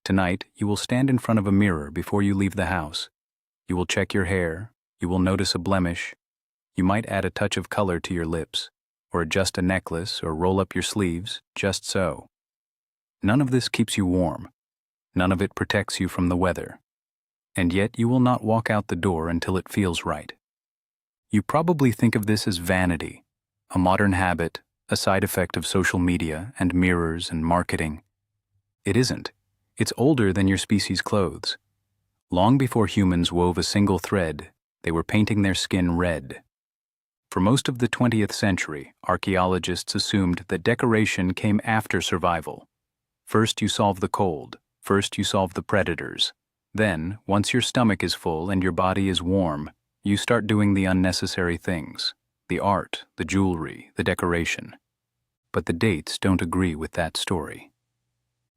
Tonight, you will stand in front of a mirror before you leave the house. You will check your hair, you will notice a blemish, you might add a touch of color to your lips, or adjust a necklace or roll up your sleeves, just so. None of this keeps you warm. None of it protects you from the weather. And yet you will not walk out the door until it feels right. You probably think of this as vanity, a modern habit, a side effect of social media and mirrors and marketing. It isn't. It's older than your species' clothes. Long before humans wove a single thread, they were painting their skin red. For most of the 20th century, archaeologists assumed that decoration came after survival. First you solve the cold, first you solve the predators. Then, once your stomach is full and your body is warm, you start doing the unnecessary things, the art, the jewelry, the decoration. But the dates don't agree with that story.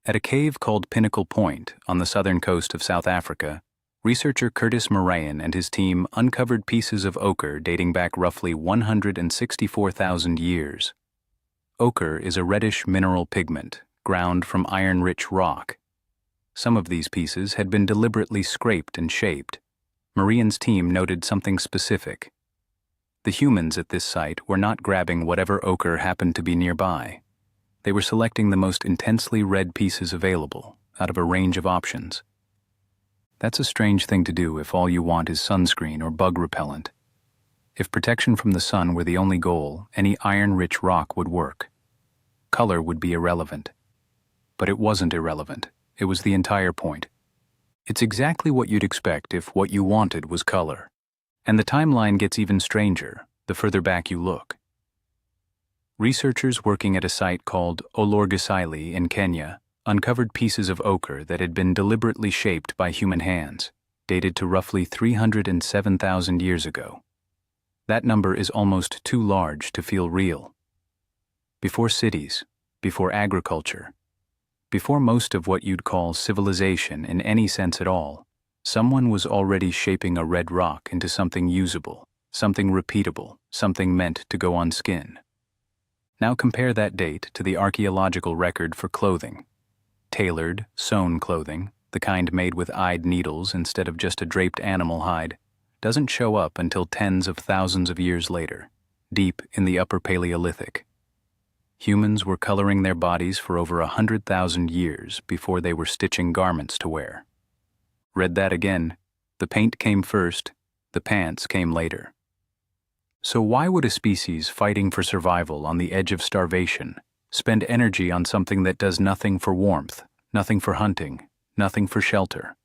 At a cave called Pinnacle Point on the southern coast of South Africa, researcher Curtis Moran and his team uncovered pieces of ochre dating back roughly 164,000 years. Ochre is a reddish mineral pigment, ground from iron-rich rock. Some of these pieces had been deliberately scraped and shaped. Moran's team noted something specific. The humans at this site were not grabbing whatever ochre happened to be nearby. They were selecting the most intensely red pieces available, out of a range of options. That's a strange thing to do if all you want is sunscreen or bug repellent. If protection from the sun were the only goal, any iron-rich rock would work. Color would be irrelevant. But it wasn't irrelevant. It was the entire point. It's exactly what you'd expect if what you wanted was color. And the timeline gets even stranger the further back you look. Researchers working at a site called Olorgesailie in Kenya uncovered pieces of ochre that had been deliberately shaped by human hands, dated to roughly 307,000 years ago. That number is almost too large to feel real. Before cities, before agriculture, before most of what you'd call civilization in any sense at all, someone was already shaping a red rock into something usable, something repeatable, something meant to go on skin. Now compare that date to the archaeological record for clothing. Tailored, sewn clothing, the kind made with eyed needles instead of just a draped animal hide, doesn't show up until tens of thousands of years later, deep in the Upper Paleolithic. Humans were coloring their bodies for over 100,000 years before they were stitching garments to wear. Read that again. The paint came first, the pants came later. So why would a species fighting for survival on the edge of starvation spend energy on something that does nothing for warmth, nothing for hunting, nothing for shelter?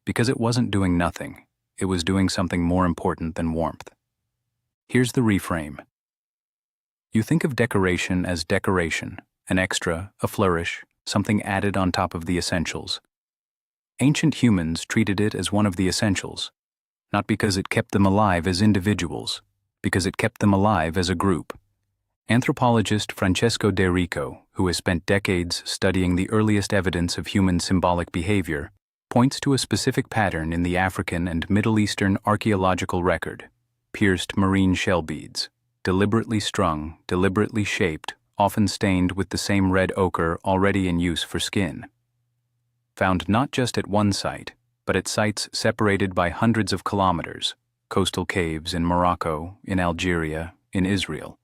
Because it wasn't doing nothing, it was doing something more important than warmth. Here's the reframe. You think of decoration as decoration, an extra, a flourish, something added on top of the essentials. Ancient humans treated it as one of the essentials, not because it kept them alive as individuals, because it kept them alive as a group. Anthropologist Francesco De Rico, who has spent decades studying the earliest evidence of human symbolic behavior, points to a specific pattern in the African and Middle Eastern archaeological record: pierced marine shell beads, deliberately strung, deliberately shaped, often stained with the same red ochre already in use for skin. Found not just at one site, but at sites separated by hundreds of kilometers, coastal caves in Morocco, in Algeria, in Israel,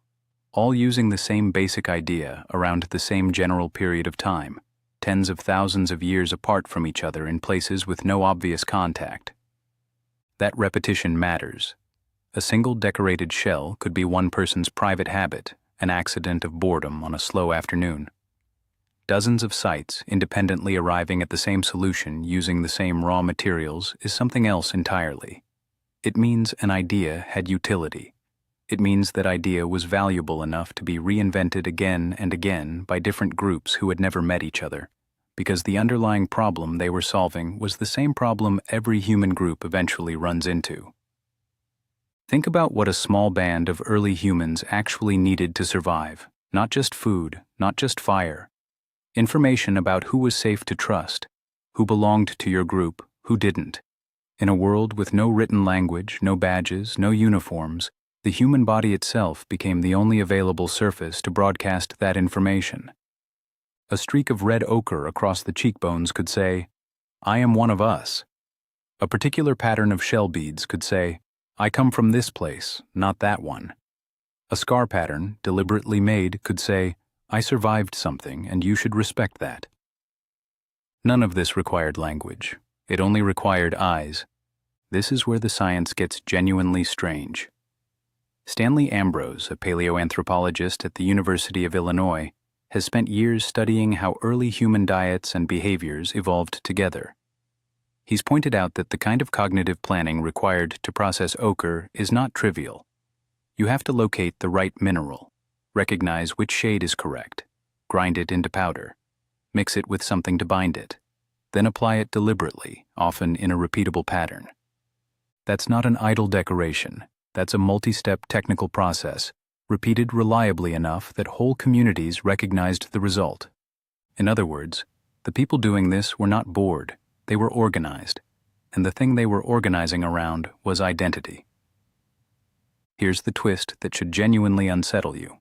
all using the same basic idea around the same general period of time, tens of thousands of years apart from each other in places with no obvious contact. That repetition matters. A single decorated shell could be one person's private habit, an accident of boredom on a slow afternoon. Dozens of sites independently arriving at the same solution using the same raw materials is something else entirely. It means an idea had utility. It means that idea was valuable enough to be reinvented again and again by different groups who had never met each other, because the underlying problem they were solving was the same problem every human group eventually runs into. Think about what a small band of early humans actually needed to survive. Not just food, not just fire. Information about who was safe to trust, who belonged to your group, who didn't. In a world with no written language, no badges, no uniforms, the human body itself became the only available surface to broadcast that information. A streak of red ochre across the cheekbones could say, "I am one of us." A particular pattern of shell beads could say, "I come from this place, not that one." A scar pattern, deliberately made, could say, "I survived something and you should respect that." None of this required language. It only required eyes. This is where the science gets genuinely strange. Stanley Ambrose, a paleoanthropologist at the University of Illinois, has spent years studying how early human diets and behaviors evolved together. He's pointed out that the kind of cognitive planning required to process ochre is not trivial. You have to locate the right mineral, recognize which shade is correct, grind it into powder, mix it with something to bind it, then apply it deliberately, often in a repeatable pattern. That's not an idle decoration. That's a multi-step technical process, repeated reliably enough that whole communities recognized the result. In other words, the people doing this were not bored, they were organized, and the thing they were organizing around was identity. Here's the twist that should genuinely unsettle you.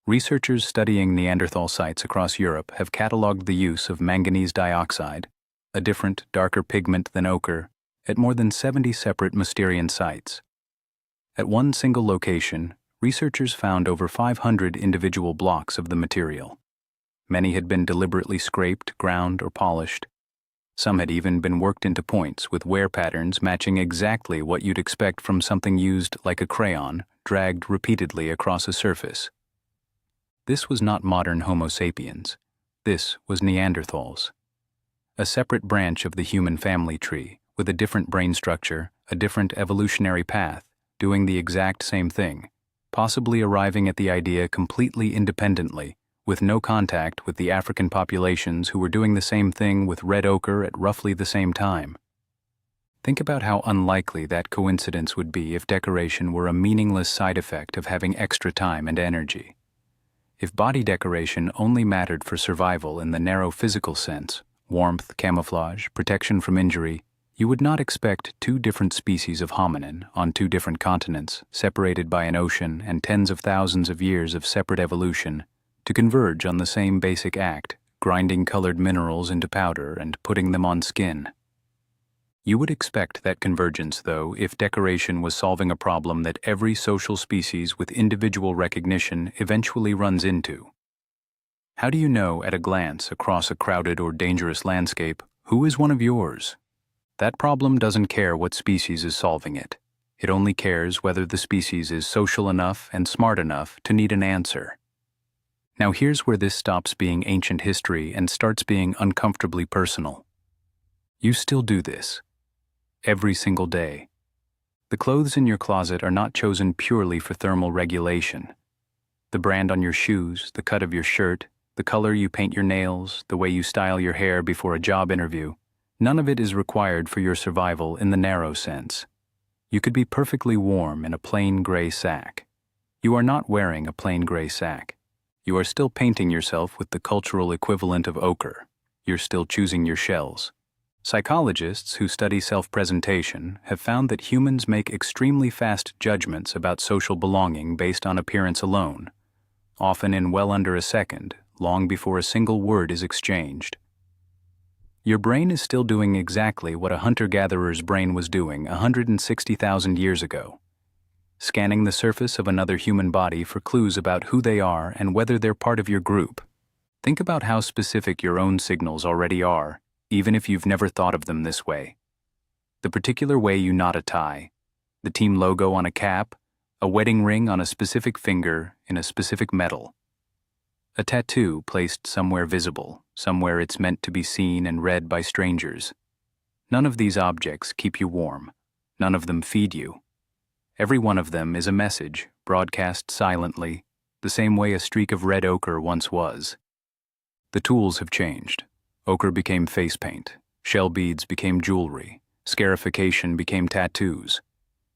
Researchers studying Neanderthal sites across Europe have cataloged the use of manganese dioxide, a different, darker pigment than ochre, at more than 70 separate Mousterian sites. At one single location, researchers found over 500 individual blocks of the material. Many had been deliberately scraped, ground, or polished. Some had even been worked into points with wear patterns matching exactly what you'd expect from something used like a crayon, dragged repeatedly across a surface. This was not modern Homo sapiens. This was Neanderthals. A separate branch of the human family tree, with a different brain structure, a different evolutionary path, doing the exact same thing, possibly arriving at the idea completely independently, with no contact with the African populations who were doing the same thing with red ochre at roughly the same time. Think about how unlikely that coincidence would be if decoration were a meaningless side effect of having extra time and energy. If body decoration only mattered for survival in the narrow physical sense, warmth, camouflage, protection from injury, you would not expect two different species of hominin on two different continents, separated by an ocean and tens of thousands of years of separate evolution, to converge on the same basic act, grinding colored minerals into powder and putting them on skin. You would expect that convergence, though, if decoration was solving a problem that every social species with individual recognition eventually runs into. How do you know at a glance across a crowded or dangerous landscape who is one of yours? That problem doesn't care what species is solving it. It only cares whether the species is social enough and smart enough to need an answer. Now here's where this stops being ancient history and starts being uncomfortably personal. You still do this. Every single day. The clothes in your closet are not chosen purely for thermal regulation. The brand on your shoes, the cut of your shirt, the color you paint your nails, the way you style your hair before a job interview, none of it is required for your survival in the narrow sense. You could be perfectly warm in a plain gray sack. You are not wearing a plain gray sack. You are still painting yourself with the cultural equivalent of ochre. You're still choosing your shells. Psychologists who study self-presentation have found that humans make extremely fast judgments about social belonging based on appearance alone, often in well under a second, long before a single word is exchanged. Your brain is still doing exactly what a hunter-gatherer's brain was doing 160,000 years ago, scanning the surface of another human body for clues about who they are and whether they're part of your group. Think about how specific your own signals already are, even if you've never thought of them this way. The particular way you knot a tie, the team logo on a cap, a wedding ring on a specific finger in a specific metal. A tattoo placed somewhere visible, somewhere it's meant to be seen and read by strangers. None of these objects keep you warm. None of them feed you. Every one of them is a message, broadcast silently, the same way a streak of red ochre once was. The tools have changed. Ochre became face paint. Shell beads became jewelry. Scarification became tattoos.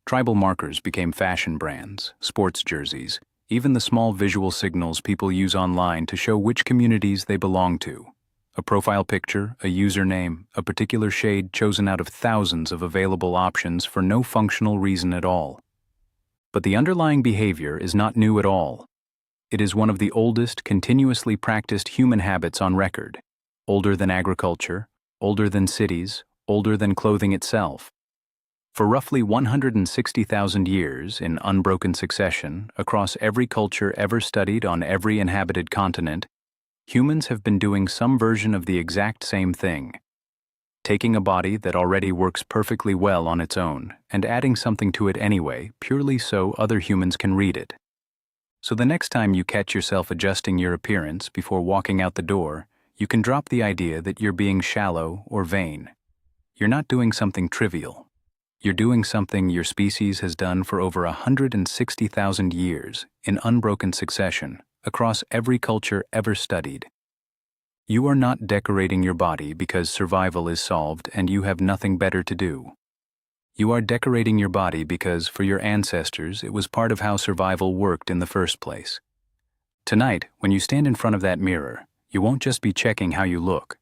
Tribal markers became fashion brands, sports jerseys, even the small visual signals people use online to show which communities they belong to. A profile picture, a username, a particular shade chosen out of thousands of available options for no functional reason at all. But the underlying behavior is not new at all. It is one of the oldest, continuously practiced human habits on record. Older than agriculture, older than cities, older than clothing itself. For roughly 160,000 years, in unbroken succession, across every culture ever studied on every inhabited continent, humans have been doing some version of the exact same thing. Taking a body that already works perfectly well on its own and adding something to it anyway, purely so other humans can read it. So the next time you catch yourself adjusting your appearance before walking out the door, you can drop the idea that you're being shallow or vain. You're not doing something trivial. You're doing something your species has done for over 160,000 years in unbroken succession across every culture ever studied. You are not decorating your body because survival is solved and you have nothing better to do. You are decorating your body because for your ancestors it was part of how survival worked in the first place. Tonight, when you stand in front of that mirror, you won't just be checking how you look.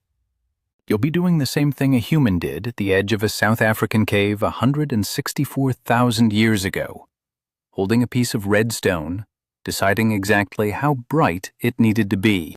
You'll be doing the same thing a human did at the edge of a South African cave 164,000 years ago, holding a piece of red stone, deciding exactly how bright it needed to be.